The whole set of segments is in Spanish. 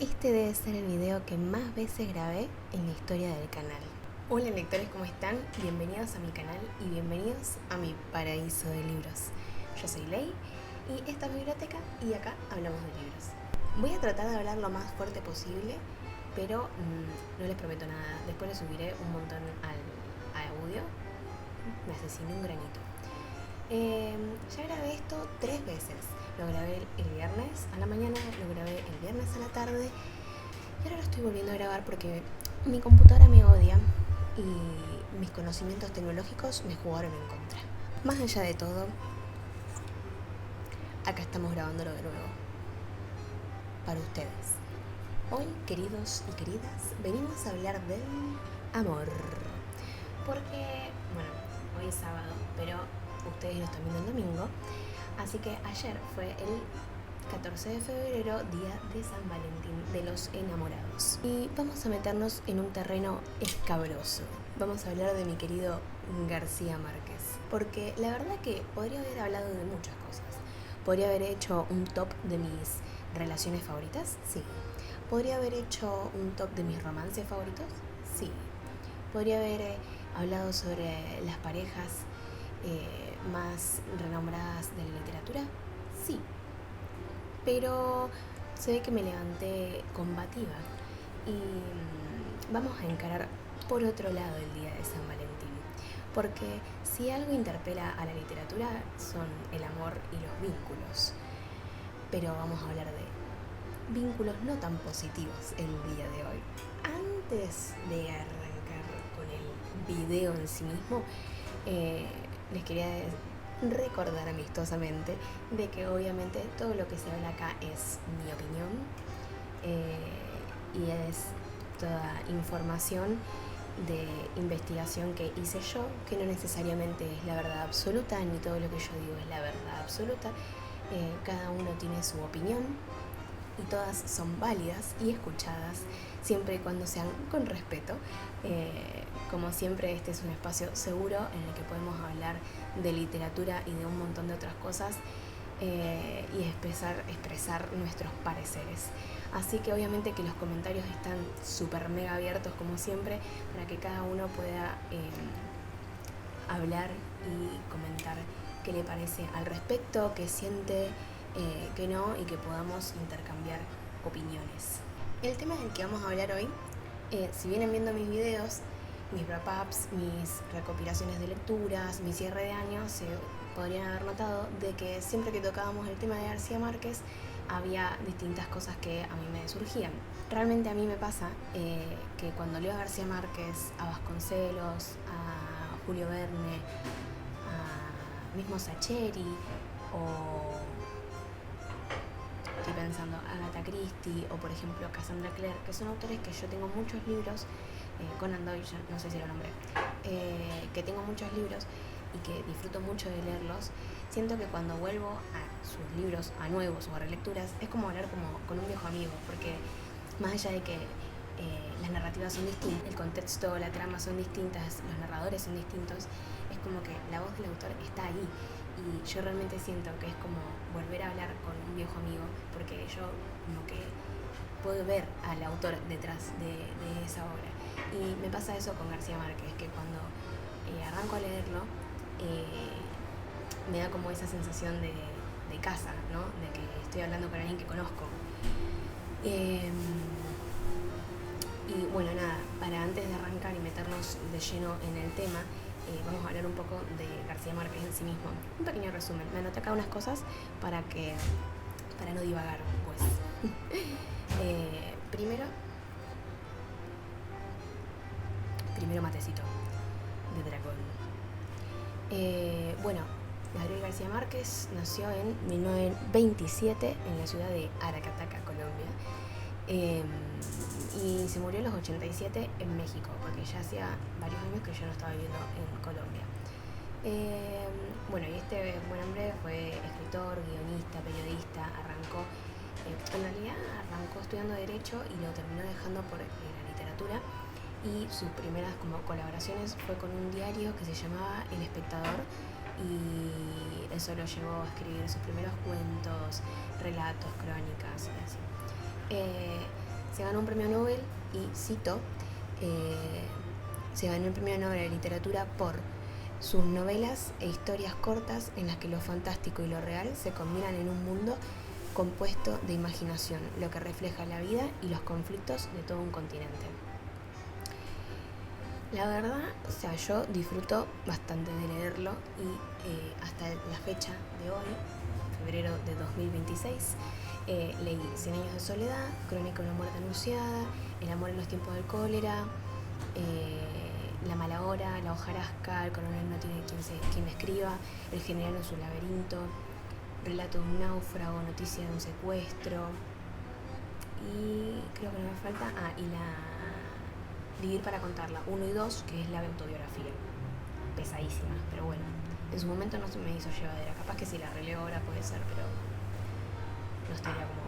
Este debe ser el video que más veces grabé en la historia del canal. Hola lectores, ¿cómo están? Bienvenidos a mi canal y bienvenidos a mi paraíso de libros. Yo soy Ley y esta es mi biblioteca y acá hablamos de libros. Voy a tratar de hablar lo más fuerte posible, pero no les prometo nada. Después les subiré un montón al audio. Me asesiné un granito. Ya grabé esto 3 veces. Lo grabé el viernes a la mañana, lo grabé el viernes a la tarde y ahora lo estoy volviendo a grabar porque mi computadora me odia y mis conocimientos tecnológicos me jugaron en contra. Más allá de todo, acá estamos grabándolo de nuevo para ustedes. Hoy, queridos y queridas, venimos a hablar del amor. Porque, bueno, hoy es sábado, pero ustedes lo están viendo el domingo. Así que ayer fue el 14 de febrero, día de San Valentín, de los enamorados. Y vamos a meternos en un terreno escabroso. Vamos a hablar de mi querido García Márquez. Porque la verdad que podría haber hablado de muchas cosas. Podría haber hecho un top de mis relaciones favoritas, sí. Podría haber hecho un top de mis romances favoritos, sí. Podría haber hablado sobre las parejas más renombradas de la literatura, sí. Pero se ve que me levanté combativa y vamos a encarar por otro lado el día de San Valentín. Porque si algo interpela a la literatura son el amor y los vínculos. Pero vamos a hablar de vínculos no tan positivos el día de hoy. Antes de arrancar con el video en sí mismo, les quería recordar amistosamente de que obviamente todo lo que se habla acá es mi opinión y es toda información de investigación que hice yo, que no necesariamente es la verdad absoluta, ni todo lo que yo digo es la verdad absoluta. Cada uno tiene su opinión y todas son válidas y escuchadas siempre y cuando sean con respeto. Como siempre, este es un espacio seguro en el que podemos hablar de literatura y de un montón de otras cosas y expresar nuestros pareceres. Así que obviamente que los comentarios están súper mega abiertos como siempre para que cada uno pueda hablar y comentar qué le parece al respecto, qué siente, qué no, y que podamos intercambiar opiniones. El tema del que vamos a hablar hoy, si vienen viendo mis videos, mis wrap-ups, mis recopilaciones de lecturas, mi cierre de año, se podrían haber notado de que siempre que tocábamos el tema de García Márquez había distintas cosas que a mí me surgían. Realmente a mí me pasa que cuando leo a García Márquez, a Vasconcelos, a Julio Verne, a mismo Sacheri o estoy pensando Agatha Christie o por ejemplo Cassandra Clare, que son autores que yo tengo muchos libros, Conan Doyle, no sé si lo nombré, que tengo muchos libros y que disfruto mucho de leerlos. Siento que cuando vuelvo a sus libros, a nuevos o a relecturas, es como hablar como con un viejo amigo, porque más allá de que las narrativas son distintas, el contexto, la trama son distintas, los narradores son distintos, es como que la voz del autor está ahí. Y yo realmente siento que es como volver a hablar con un viejo amigo, porque yo como que puedo ver al autor detrás de esa obra. Y me pasa eso con García Márquez, que cuando arranco a leerlo, me da como esa sensación de casa, ¿no? De que estoy hablando con alguien que conozco. Y bueno, nada, para antes de arrancar y meternos de lleno en el tema, vamos a hablar un poco de García Márquez en sí mismo. Un pequeño resumen. Me anoté acá unas cosas para no divagar, pues. Primero matecito de dragón. Bueno, Gabriel García Márquez nació en 1927 en la ciudad de Aracataca, Colombia. Y se murió a los 87 en México, porque ya hacía varios años que yo no estaba viviendo en Colombia. Bueno, y este buen hombre fue escritor, guionista, periodista, en realidad arrancó estudiando Derecho y lo terminó dejando por la literatura, y sus primeras como colaboraciones fue con un diario que se llamaba El Espectador, y eso lo llevó a escribir sus primeros cuentos, relatos, crónicas y así. se ganó un premio Nobel y cito, se ganó el premio Nobel de Literatura por sus novelas e historias cortas en las que lo fantástico y lo real se combinan en un mundo compuesto de imaginación, lo que refleja la vida y los conflictos de todo un continente. La verdad, o sea, yo disfruto bastante de leerlo y hasta la fecha de hoy, febrero de 2026, leí 100 años de soledad, Crónica de una muerte anunciada, El amor en los tiempos del cólera, La mala hora, La hojarasca, El coronel no tiene quien escriba, El general en su laberinto, Relato de un náufrago, Noticia de un secuestro, y creo que no me falta, y la Vivir para contarla, 1 y 2, que es la autobiografía, pesadísima, pero bueno, en su momento no se me hizo llevadera, capaz que si la releo ahora puede ser, pero no estaría como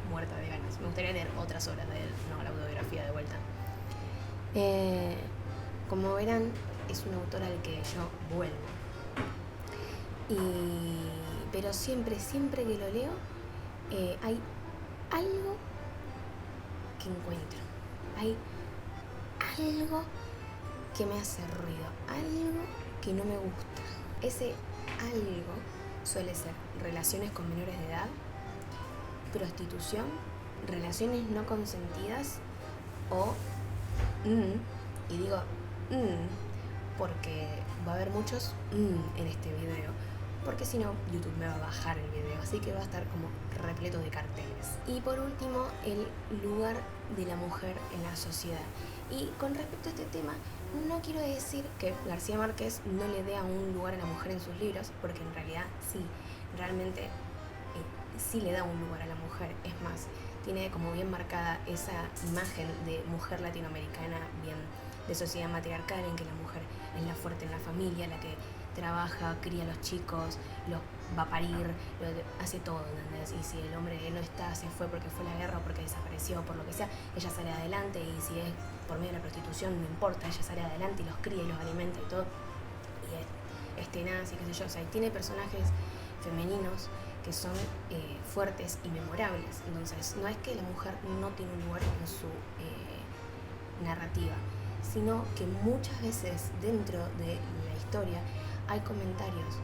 muerta de ganas. Me gustaría leer otras obras de él, no la autobiografía de vuelta. Como verán, es un autor al que yo vuelvo. Pero siempre que lo leo, hay algo que encuentro. Hay algo que me hace ruido, algo que no me gusta. Ese algo suele ser relaciones con menores de edad, prostitución, relaciones no consentidas o y digo porque va a haber muchos en este video, porque si no YouTube me va a bajar el video, así que va a estar como repleto de carteles. Y por último, el lugar de la mujer en la sociedad. Y con respecto a este tema, no quiero decir que García Márquez no le dé un lugar a la mujer en sus libros, porque en realidad sí, realmente sí le da un lugar a la mujer. Es más, tiene como bien marcada esa imagen de mujer latinoamericana, bien de sociedad matriarcal, en que la mujer es la fuerte en la familia, la que trabaja, cría a los chicos, los va a parir, hace todo, ¿entendés? Y si el hombre no está, se fue porque fue a la guerra o porque desapareció, por lo que sea, ella sale adelante, y si es por medio de la prostitución, no importa, ella sale adelante y los cría y los alimenta y todo, y es tenaz y qué sé yo. O sea, y tiene personajes femeninos que son fuertes y memorables. Entonces, no es que la mujer no tiene un lugar en su narrativa, sino que muchas veces dentro de la historia hay comentarios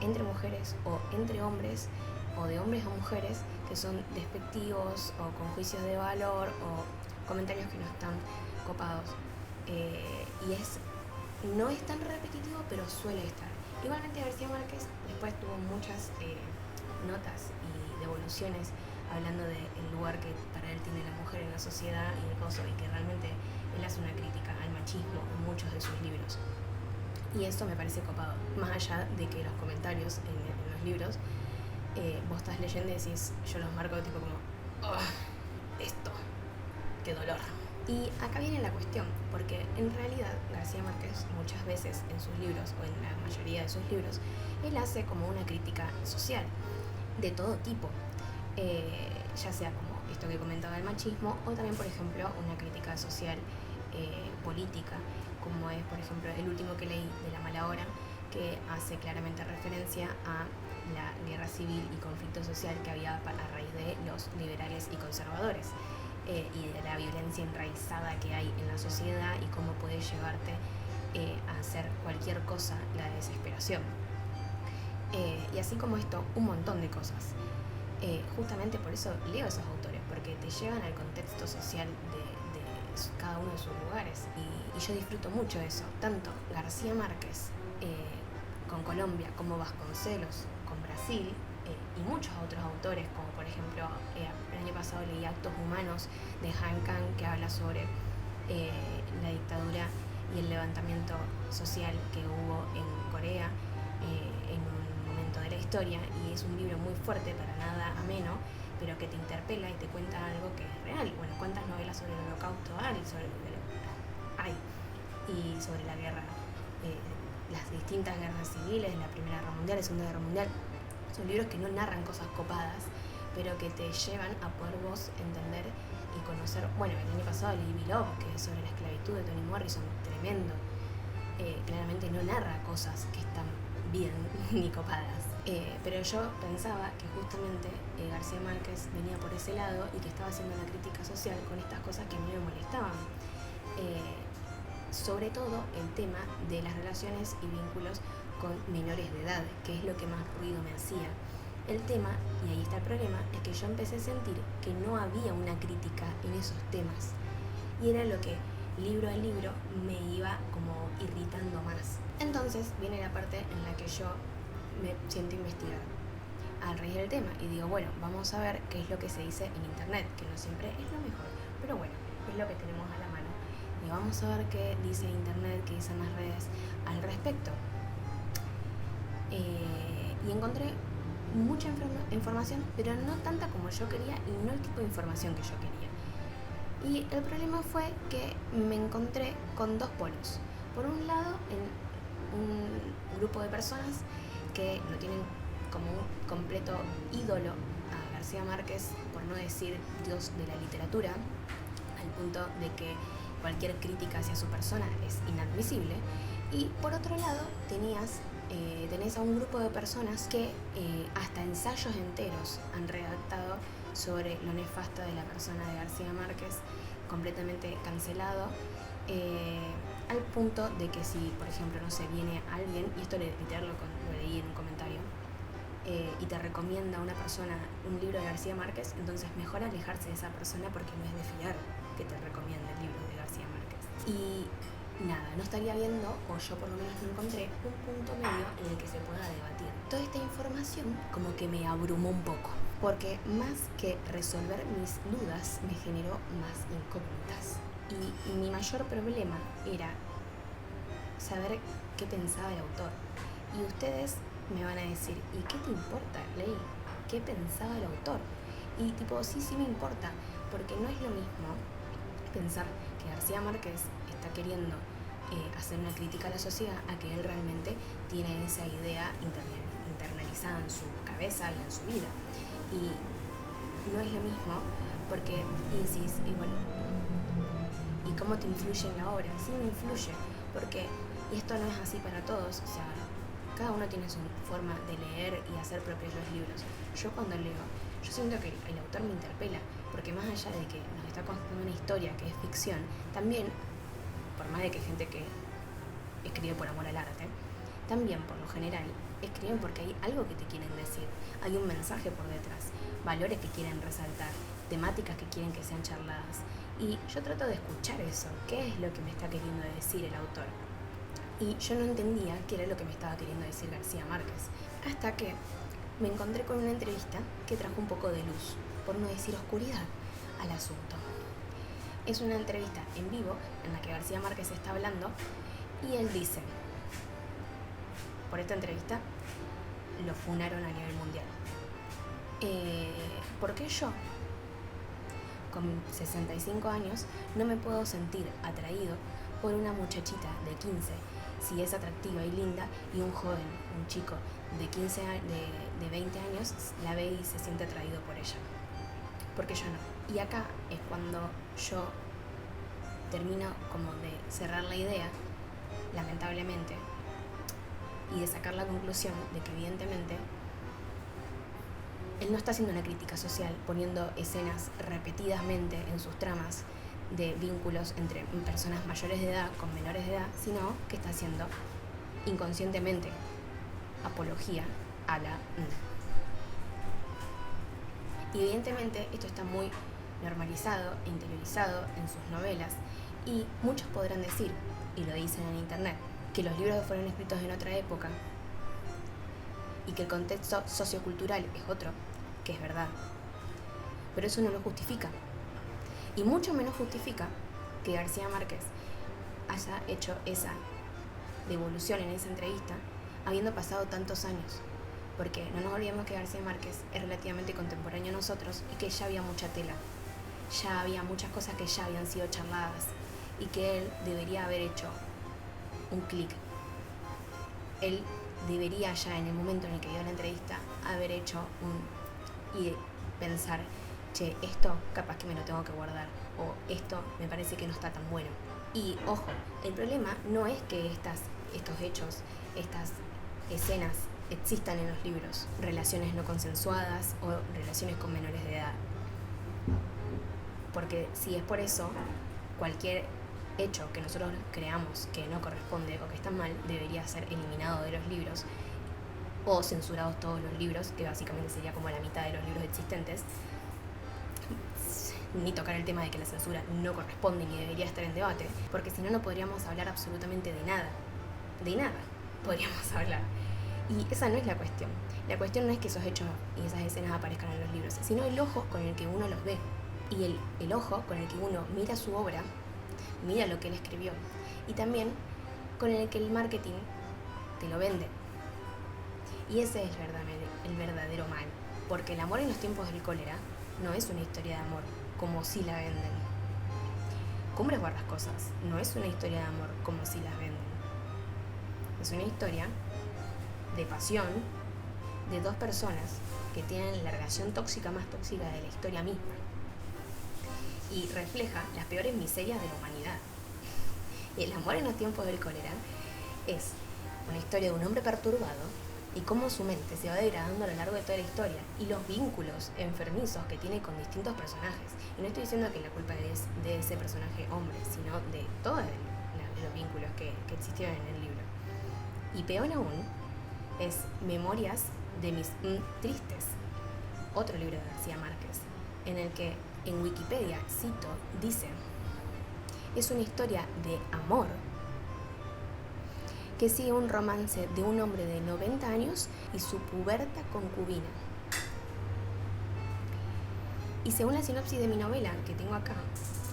entre mujeres o entre hombres o de hombres a mujeres que son despectivos o con juicios de valor o comentarios que no están copados, y no es tan repetitivo, pero suele estar. Igualmente García Márquez después tuvo muchas notas y devoluciones hablando del lugar que para él tiene la mujer en la sociedad y el coso, y que realmente él hace una crítica al machismo en muchos de sus libros. Y eso me parece copado, más allá de que los comentarios en los libros, vos estás leyendo y decís, yo los marco tipo como, esto, qué dolor. Y acá viene la cuestión, porque en realidad García Márquez muchas veces en sus libros, o en la mayoría de sus libros, él hace como una crítica social, de todo tipo, ya sea como esto que comentaba el machismo, o también, por ejemplo, una crítica social política, como es, por ejemplo, el último que leí, de La mala hora, que hace claramente referencia a la guerra civil y conflicto social que había a raíz de los liberales y conservadores, y de la violencia enraizada que hay en la sociedad y cómo puede llevarte a hacer cualquier cosa la desesperación. Y así como esto, un montón de cosas. Justamente por eso leo esos autores, porque te llevan al contexto social de cada uno de sus lugares, y yo disfruto mucho eso, tanto García Márquez con Colombia, como Vasconcelos con Brasil, y muchos otros autores, como por ejemplo el año pasado leí Actos Humanos de Han Kang, que habla sobre la dictadura y el levantamiento social que hubo en Corea en un momento de la historia, y es un libro muy fuerte, para nada ameno, pero que te interpela y te cuenta algo que es real. Bueno, ¿cuántas novelas sobre el holocausto hay? Y sobre la guerra, las distintas guerras civiles, la Primera Guerra Mundial, la Segunda Guerra Mundial. Son libros que no narran cosas copadas, pero que te llevan a poder vos entender y conocer. Bueno, el año pasado leí Beloved, que es sobre la esclavitud, de Toni Morrison, tremendo. Claramente no narra cosas que están bien ni copadas. Pero yo pensaba que justamente García Márquez venía por ese lado y que estaba haciendo una crítica social con estas cosas que a mí me molestaban. Sobre todo el tema de las relaciones y vínculos con menores de edad, que es lo que más ruido me hacía. El tema, y ahí está el problema, es que yo empecé a sentir que no había una crítica en esos temas. Y era lo que libro a libro me iba como irritando más. Entonces viene la parte en la que yo me siento a investigar a raíz del tema y digo, bueno, vamos a ver qué es lo que se dice en internet, que no siempre es lo mejor, pero bueno, es lo que tenemos a la mano. Y vamos a ver qué dice internet, qué dicen las redes al respecto. Y encontré mucha información, pero no tanta como yo quería y no el tipo de información que yo quería. Y el problema fue que me encontré con dos polos. Por un lado, en un grupo de personas que lo tienen como un completo ídolo a García Márquez, por no decir Dios de la literatura, al punto de que cualquier crítica hacia su persona es inadmisible. Y por otro lado, tenés a un grupo de personas que hasta ensayos enteros han redactado sobre lo nefasto de la persona de García Márquez, completamente cancelado, al punto de que si, por ejemplo, no sé, viene alguien, y esto literal lo leí en un comentario, y te recomienda a una persona un libro de García Márquez, entonces mejor alejarse de esa persona porque no es de fiar que te recomiende el libro de García Márquez. Y nada, no estaría viendo, o yo por lo menos no encontré, un punto medio en el que se pueda debatir. Toda esta información como que me abrumó un poco, porque más que resolver mis dudas me generó más incógnitas. Y mi mayor problema era saber qué pensaba el autor. Y ustedes me van a decir, ¿y qué te importa, Ley? ¿Qué pensaba el autor? Y tipo, sí me importa, porque no es lo mismo pensar que García Márquez está queriendo hacer una crítica a la sociedad a que él realmente tiene esa idea internalizada en su cabeza y en su vida. Y no es lo mismo porque, y bueno, ¿y cómo te influye en la obra? Sí me influye, porque, y esto no es así para todos, o sea, cada uno tiene su forma de leer y hacer propios los libros. Yo cuando leo, yo siento que el autor me interpela, porque más allá de que nos está contando una historia que es ficción, también, por más de que hay gente que escribe por amor al arte, también por lo general escriben porque hay algo que te quieren decir, hay un mensaje por detrás, valores que quieren resaltar, temáticas que quieren que sean charladas. Y yo trato de escuchar eso, qué es lo que me está queriendo decir el autor. Y yo no entendía qué era lo que me estaba queriendo decir García Márquez, hasta que me encontré con una entrevista que trajo un poco de luz, por no decir oscuridad, al asunto. Es una entrevista en vivo en la que García Márquez está hablando y él dice, por esta entrevista lo funaron a nivel mundial. ¿Por qué yo, con 65 años, no me puedo sentir atraído por una muchachita de 15, si es atractiva y linda, y un joven, un chico de 20 años la ve y se siente atraído por ella? Porque yo no. Y acá es cuando yo termino como de cerrar la idea, lamentablemente, y de sacar la conclusión de que evidentemente él no está haciendo una crítica social poniendo escenas repetidamente en sus tramas de vínculos entre personas mayores de edad con menores de edad, sino que está haciendo inconscientemente apología a la... Y evidentemente esto está muy normalizado e interiorizado en sus novelas, y muchos podrán decir, y lo dicen en internet, que los libros fueron escritos en otra época y que el contexto sociocultural es otro, que es verdad, pero eso no lo justifica, y mucho menos justifica que García Márquez haya hecho esa devolución en esa entrevista habiendo pasado tantos años, porque no nos olvidemos que García Márquez es relativamente contemporáneo a nosotros y que ya había mucha tela, ya había muchas cosas que ya habían sido charladas y que él debería haber hecho un clic. Él debería ya en el momento en el que dio la entrevista haber hecho y pensar, che, esto capaz que me lo tengo que guardar, o esto me parece que no está tan bueno. Y ojo, el problema no es que estos hechos, estas escenas existan en los libros relaciones no consensuadas o relaciones con menores de edad. Porque si es por eso, cualquier hecho que nosotros creamos que no corresponde o que está mal debería ser eliminado de los libros o censurados todos los libros, que básicamente sería como la mitad de los libros existentes. Ni tocar el tema de que la censura no corresponde ni debería estar en debate, porque si no, no podríamos hablar absolutamente de nada podríamos hablar. Y esa no es la cuestión. La cuestión no es que esos hechos y esas escenas aparezcan en los libros, sino el ojo con el que uno los ve. Y el ojo con el que uno mira su obra, mira lo que él escribió. Y también con el que el marketing te lo vende. Y ese es el verdadero mal. Porque el amor en los tiempos del cólera no es una historia de amor, como si la venden. Cumbres Borrascosas no es una historia de amor, como si las venden. Es una historia de pasión de dos personas que tienen la relación tóxica más tóxica de la historia misma. Y refleja las peores miserias de la humanidad. Y el amor en los tiempos del cólera es una historia de un hombre perturbado y cómo su mente se va degradando a lo largo de toda la historia y los vínculos enfermizos que tiene con distintos personajes. Y no estoy diciendo que la culpa es de ese personaje hombre, sino de todos los vínculos que existieron en el libro. Y peor aún es Memorias de mis tristes, otro libro de García Márquez, en el que en Wikipedia, cito, dice: es una historia de amor que sigue un romance de un hombre de 90 años y su puberta concubina. Y según la sinopsis de mi novela, que tengo acá,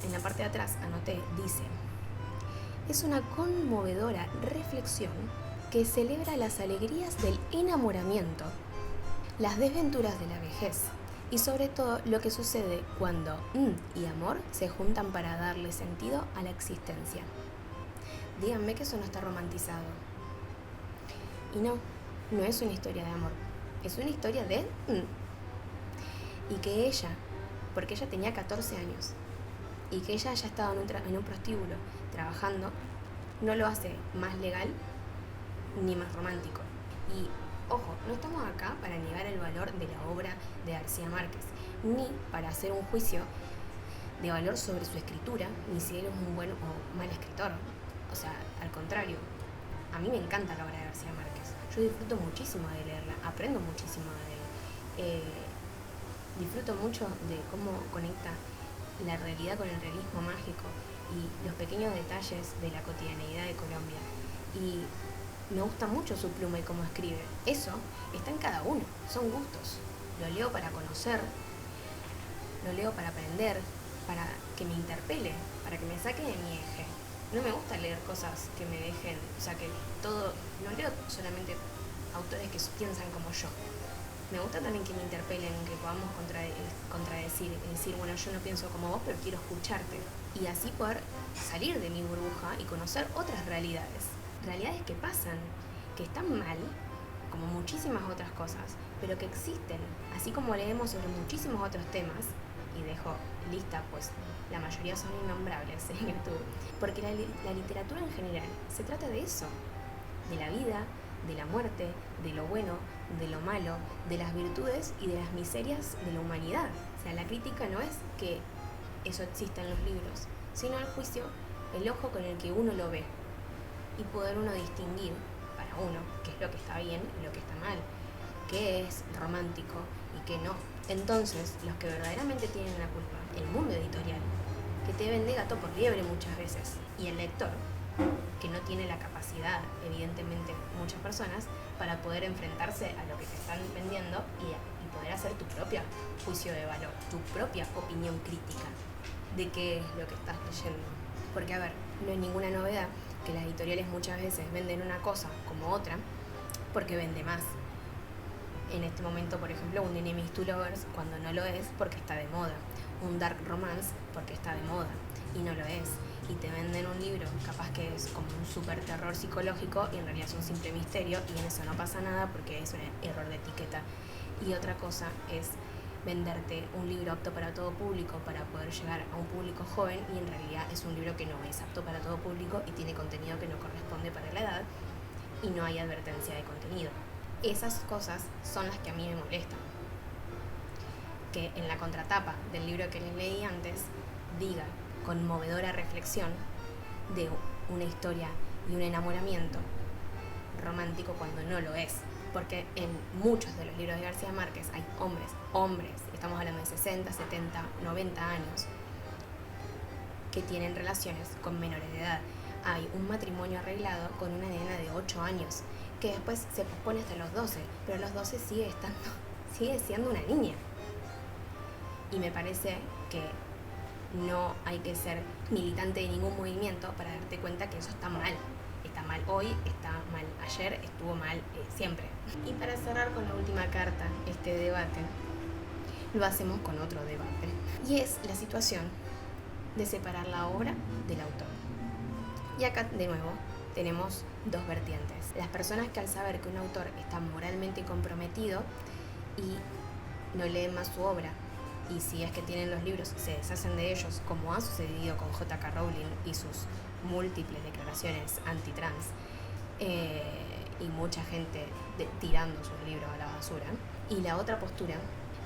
en la parte de atrás anoté, dice: es una conmovedora reflexión que celebra las alegrías del enamoramiento, las desventuras de la vejez y sobre todo lo que sucede cuando y amor se juntan para darle sentido a la existencia. Díganme que eso no está romantizado. Y no es una historia de amor, es una historia de y que ella, porque ella tenía 14 años y que ella haya estado en un prostíbulo trabajando, no lo hace más legal ni más romántico. Y ojo, no estamos acá para negar el valor de la obra de García Márquez, ni para hacer un juicio de valor sobre su escritura, ni si él es un buen o mal escritor. O sea, al contrario, a mí me encanta la obra de García Márquez. Yo disfruto muchísimo de leerla, aprendo muchísimo de él. Disfruto mucho de cómo conecta la realidad con el realismo mágico y los pequeños detalles de la cotidianeidad de Colombia. Y me gusta mucho su pluma y cómo escribe. Eso está en cada uno, son gustos. Lo leo para conocer, lo leo para aprender, para que me interpele, para que me saque de mi eje. No me gusta leer cosas que me dejen, o sea, que todo, no leo solamente autores que piensan como yo. Me gusta también que me interpelen, que podamos contradecir, decir, bueno, yo no pienso como vos, pero quiero escucharte. Y así poder salir de mi burbuja y conocer otras realidades. Realidades que pasan, que están mal, como muchísimas otras cosas, pero que existen, así como leemos sobre muchísimos otros temas, y dejo lista, pues la mayoría son innombrables en YouTube, porque la literatura en general se trata de eso, de la vida, de la muerte, de lo bueno, de lo malo, de las virtudes y de las miserias de la humanidad. O sea, la crítica no es que eso exista en los libros, sino el juicio, el ojo con el que uno lo ve, y poder uno distinguir para uno qué es lo que está bien y lo que está mal, qué es romántico y qué no. Entonces, los que verdaderamente tienen la culpa, el mundo editorial, que te vende gato por liebre muchas veces, y el lector, que no tiene la capacidad, evidentemente muchas personas, para poder enfrentarse a lo que te están vendiendo y poder hacer tu propio juicio de valor, tu propia opinión crítica de qué es lo que estás leyendo. Porque, a ver, no es ninguna novedad que las editoriales muchas veces venden una cosa como otra porque vende más. En este momento, por ejemplo, un Enemies to Lovers cuando no lo es porque está de moda, un dark romance porque está de moda y no lo es, y te venden un libro capaz que es como un super terror psicológico y en realidad es un simple misterio y en eso no pasa nada porque es un error de etiqueta. Y otra cosa es venderte un libro apto para todo público para poder llegar a un público joven y en realidad es un libro que no es apto para todo público y tiene contenido que no corresponde para la edad y no hay advertencia de contenido. Esas cosas son las que a mí me molestan. Que en la contratapa del libro que les leí antes diga conmovedora reflexión de una historia y un enamoramiento romántico cuando no lo es. Porque en muchos de los libros de García Márquez hay hombres, estamos hablando de 60, 70, 90 años, que tienen relaciones con menores de edad. Hay un matrimonio arreglado con una nena de 8 años, que después se pospone hasta los 12, pero a los 12 sigue siendo una niña. Y me parece que no hay que ser militante de ningún movimiento para darte cuenta que eso está mal. Está mal hoy, está mal ayer, estuvo mal siempre. Y para cerrar con la última carta, este debate, lo hacemos con otro debate. Y es la situación de separar la obra del autor. Y acá, de nuevo, tenemos dos vertientes. Las personas que al saber que un autor está moralmente comprometido y no leen más su obra, y si es que tienen los libros, se deshacen de ellos, como ha sucedido con J.K. Rowling y sus múltiples declaraciones antitrans, y mucha gente tirando sus libros a la basura. Y la otra postura,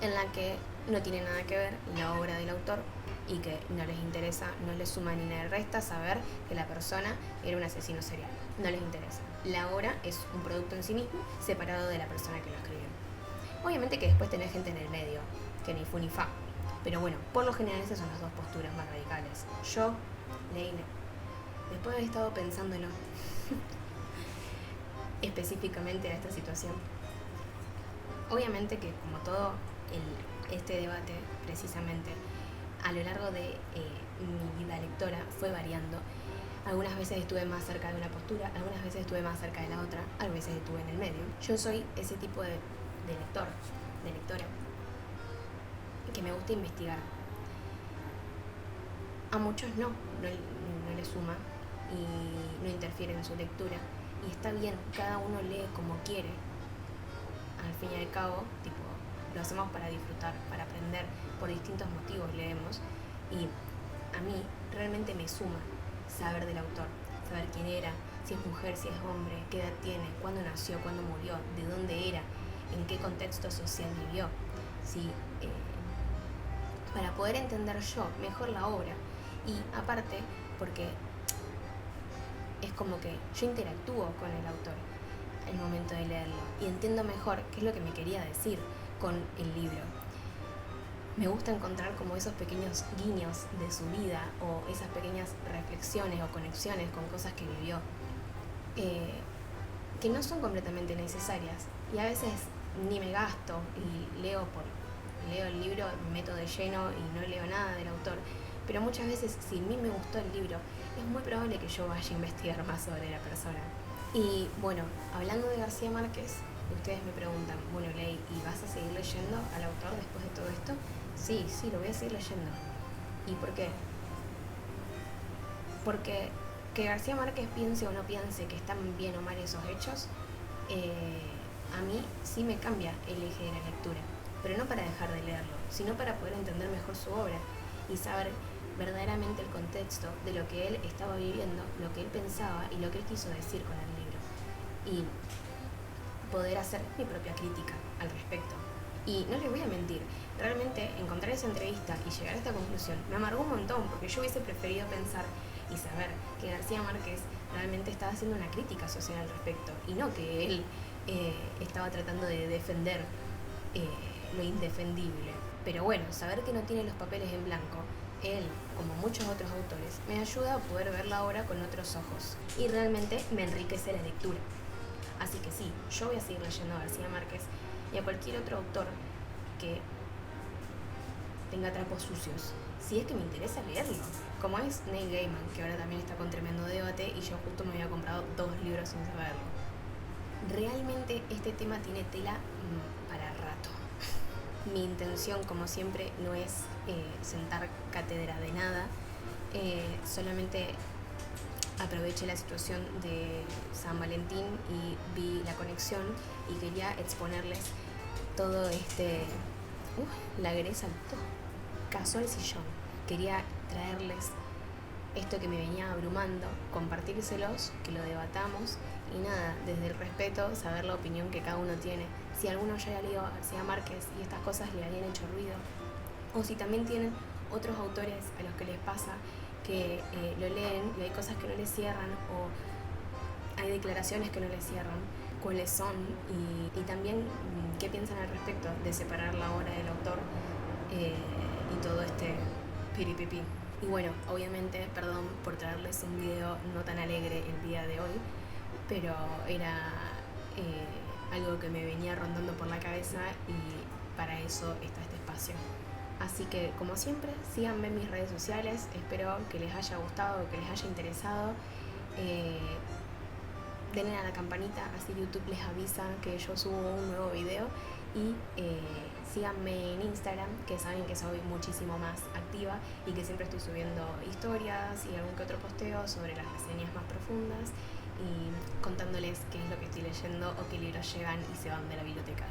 en la que no tiene nada que ver la obra del autor y que no les interesa, no les suma ni les resta saber que la persona era un asesino serial. No les interesa. La obra es un producto en sí mismo, separado de la persona que lo escribió. Obviamente que después tenés gente en el medio, que ni fu ni fa. Pero bueno, por lo general esas son las dos posturas más radicales. Yo, Leila, después de haber estado pensándolo específicamente a esta situación, obviamente que como todo este debate, precisamente, a lo largo de mi vida lectora fue variando. Algunas veces estuve más cerca de una postura, algunas veces estuve más cerca de la otra, a veces estuve en el medio. Yo soy ese tipo de lector, de lectora, que me gusta investigar. A muchos no les suma y no interfiere en su lectura. Y está bien, cada uno lee como quiere. Al fin y al cabo, lo hacemos para disfrutar, para aprender, por distintos motivos leemos. Y a mí realmente me suma saber del autor, saber quién era, si es mujer, si es hombre, qué edad tiene, cuándo nació, cuándo murió, de dónde era, en qué contexto social vivió. Sí, para poder entender yo mejor la obra. Y aparte, porque es como que yo interactúo con el autor al momento de leerlo y entiendo mejor qué es lo que me quería decir con el libro. Me gusta encontrar como esos pequeños guiños de su vida o esas pequeñas reflexiones o conexiones con cosas que vivió, que no son completamente necesarias, y a veces ni me gasto y leo el libro, me meto de lleno y no leo nada del autor. Pero muchas veces, si a mí me gustó el libro, es muy probable que yo vaya a investigar más sobre la persona. Y bueno, hablando de García Márquez, ustedes me preguntan, bueno, Ley, ¿y vas a seguir leyendo al autor después de todo esto? Sí, lo voy a seguir leyendo. ¿Y por qué? Porque que García Márquez piense o no piense que están bien o mal esos hechos, a mí sí me cambia el eje de la lectura. Pero no para dejar de leerlo, sino para poder entender mejor su obra y saber verdaderamente el contexto de lo que él estaba viviendo, lo que él pensaba y lo que él quiso decir con el libro. Y poder hacer mi propia crítica al respecto. Y no les voy a mentir, realmente encontrar esa entrevista y llegar a esta conclusión me amargó un montón, porque yo hubiese preferido pensar y saber que García Márquez realmente estaba haciendo una crítica social al respecto y no que él estaba tratando de defender lo indefendible. Pero bueno, saber que no tiene los papeles en blanco, él, como muchos otros autores, me ayuda a poder ver la obra con otros ojos y realmente me enriquece la lectura. Así que sí, yo voy a seguir leyendo a García Márquez y a cualquier otro autor que tenga trapos sucios, si es que me interesa leerlo, como es Neil Gaiman, que ahora también está con tremendo debate y yo justo me había comprado 2 libros sin saberlo. Realmente este tema tiene tela para rato. Mi intención, como siempre, no es sentar cátedra de nada, solamente aproveché la situación de San Valentín y vi la conexión y quería exponerles todo la Grey saltó, cazó el sillón. Quería traerles esto que me venía abrumando, compartírselos, que lo debatamos y nada, desde el respeto, saber la opinión que cada uno tiene. Si alguno ya ha leído a García Márquez y estas cosas le habían hecho ruido, o si también tienen otros autores a los que les pasa que lo leen y hay cosas que no les cierran o hay declaraciones que no les cierran, cuáles son y también qué piensan al respecto de separar la obra del autor y todo este piripipi. Y bueno, obviamente, perdón por traerles un video no tan alegre el día de hoy, pero era algo que me venía rondando por la cabeza y para eso está este espacio. Así que, como siempre, síganme en mis redes sociales, espero que les haya gustado, que les haya interesado. Denle a la campanita, así YouTube les avisa que yo subo un nuevo video y síganme en Instagram, que saben que soy muchísimo más activa y que siempre estoy subiendo historias y algún que otro posteo sobre las reseñas más profundas y contándoles qué es lo que estoy leyendo o qué libros llegan y se van de la biblioteca.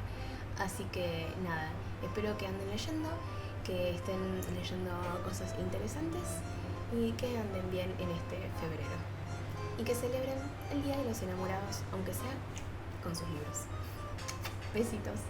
Así que nada, espero que anden leyendo, que estén leyendo cosas interesantes y que anden bien en este febrero. Y que celebren el Día de los Enamorados, aunque sea con sus libros. Besitos.